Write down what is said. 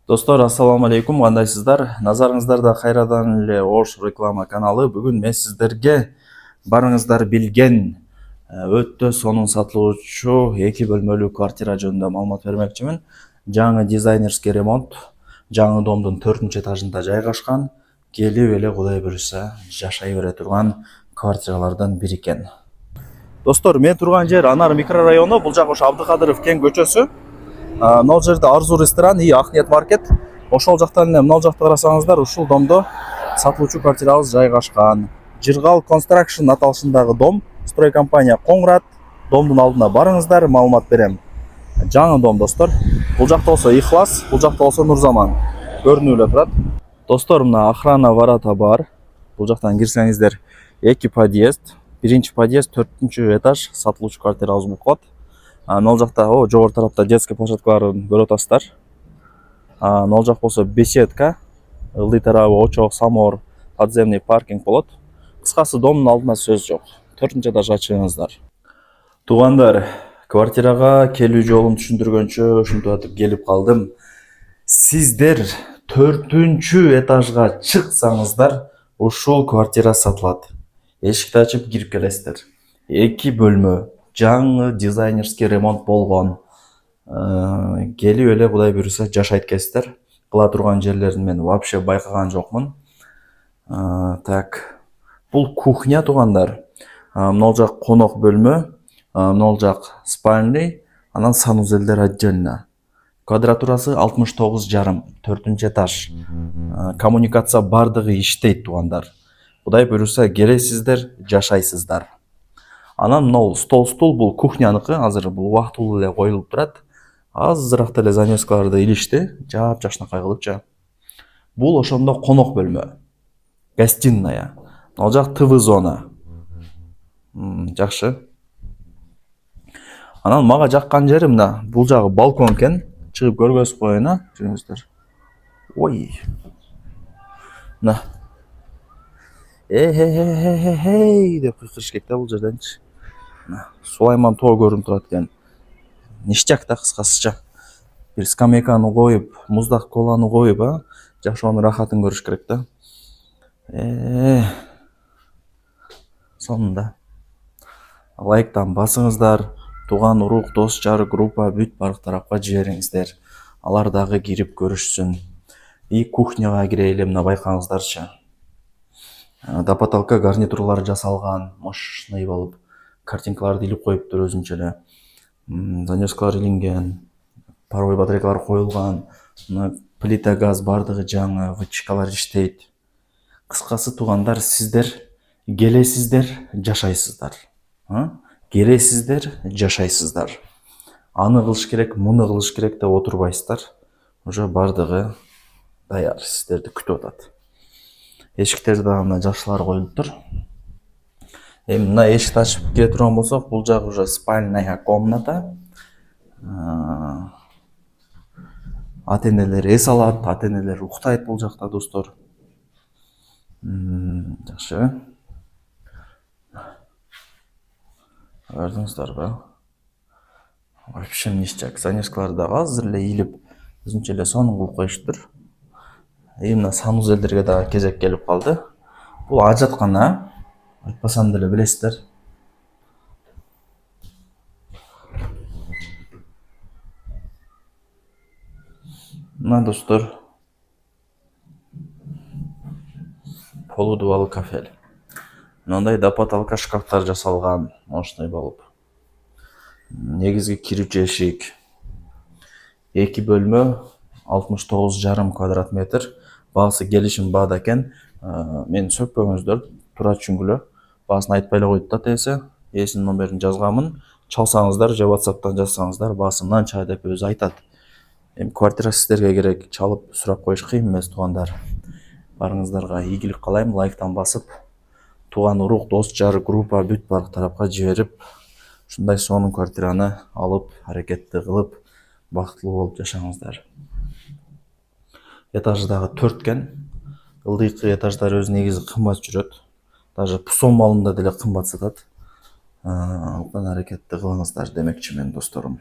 Достор, ассаламу алейкум, кандайсыздар? Назарыңыздарда кайрадан эле Ош реклама каналы. Бүгүн мен сиздерге барыңыздар билген өтө сонун сатылуучу 2 бөлмөлүү квартира жөнүндө маалымат бермекчимин. Жаңы дизайнерский ремонт, жаңы домдун 4-этажында жайгашкан, келип эле Кудай буюрса жашай бере турган квартиралардан бири экен. Достор, мен турган жер Анар микрорайону, бул жак ошо Абдыкадыров кен көчөсү. Мынау жерде Арзу ресторан и Ахниет маркет. Ошол жактан эле мынау жакты карасаңыздар, ушул домдо сатылуучу квартирабыз жайгашкан. Жыргал Construction аталышындагы дом. Строй компания Коңрат. Домдун алдына барыңыздар, маалымат берем. Жаңы дом, достор. Бул жакта болсо Ихлас, бул жакта болсо Нурзаман. Көрүнүп эле турат. Достор, мына охрана ворота бар. Бул жактан кирсеңиздер 2 подъезд. Биринчи подъезд 4-этаж сатылуучу квартирабыз болуп калат. Мол жакта жогору тарапта детский площадкаларын көрүп атасыздар. Мол жак болсо беседка, ылдый тарабы очок, самор, подземный паркинг болот. Кыскасы домдун алдына сөз жок. 4-этажга чыгыңыздар. Туугандар, квартирага келүү жолун түшүндүргөнчө ушинтип атып келип калдым. Сиздер 4-этажга чыксаңыздар, ушул квартира сатылат. Эшикти ачып кирип келесиздер. 2 бөлмө, жаңы дизайнерский ремонт болгон. Келип эле Кудай буюрса жашайт экенсиздер. Кыла турган жерлерин мен вообще байкаган жокмун. Так, бул кухня, туугандар. Мынау жак конок бөлмө, мынау жак спальный, анан санузелдер отдельно. Квадратурасы 69,5, 4-этаж. Коммуникация бардыгы иштейт, туугандар. Кудай буюрса келесиздер, жашайсыздар. Анан мынау стол бул кухняныкы, азыр бул убактылуу эле коюлуп турат. Азыраак эле занёскаларды илишти, жап-жашынакай кылыпчы. Бул ошондо конок бөлмө. Гостиная. Ал жак ТВ зона. Жакшы. Анан мага жаккан жери мына бул жагы балкон экен. Чыгып көргөзүп коеюн, жүрүңүздөр. Ой. Мына. Деп кыйкырыш керек да бул жерденчи. Сулайман тоо көрүнүп турат экен. Ништяк да, кыскасыча. Бир скамейканы коюп, муздак коланы коюп, жашоонун рахатын көрүш керек да. Сонунда. Лайктан басыңыздар, тууган урук, дос жар, группа бүт баардык тарапка жибериңиздер. Алар дагы кирип көрүшсүн. И кухняга кирейли, мына байкаңыздарчы. До потолка гарнитурлар жасалган, мощный болуп. Картинкаларды илип коюптур өзүнчө эле. Занёскалар илинген, паровой батарейкалар коюлган, плита, газ бардыгы жаңы, вытяжкалар иштейт. Кыскасы, туугандар, сиздер келесиздер, жашайсыздар. Келесиздер, жашайсыздар. Аны кылыш керек, муну кылыш керек деп отурбайсыздар. Уже бардыгы даяр, сиздерди күтүп атат. Эшиктерди дагы мына жакшылар коюлуптур. Мына эшикти ачып кире турган болсок, бул жагы уже спальная комната. Ата-энелер эс алат, ата-энелер уктайт бул жакта, достор. Жакшы. Көрдүңүздарбы? Вообще ништяк. Занёскалар дагы азыр эле илип, өзүнчө эле сонун кылып коюштур. Мына санузелдерге дагы кезек келип калды. Бул ажаткана. Айтпасам деле билесиздер. Мына, достор, полудубалы кафель. Мындай до потолка шкафтар жасалган, мощный болуп. Негизги кирүүчү эшик. 2 бөлмө, 69,5 квадрат метр. Баасы келишим баада экен. Мен сөкпөңүздөр, тура түшүнгүлө. Баасын айтпай эле койду да тээсе. Ээсинин номерин жазганмын. Чалсаңыздар же WhatsApp'тан жазсаңыздар, баасы мынанча деп өзү айтат. Квартира сиздерге керек, чалып сурап коюш кыйын эмес, туугандар. Барыңыздарга ийгилик каалайм, лайктан басып, тууган урук, дос жар, группа бүт баардык тарапка жиберип, ушундай сонун квартираны алып, аракетти кылып, бактылуу болуп жашаңыздар. Этажы дагы 4 экен. Ылдыйкы этаждар өзү негизи кымбат жүрөт. Даже Пусон малында деле кымбат сатат. Алкан аракетти кылыңыздар демекчимин, досторум.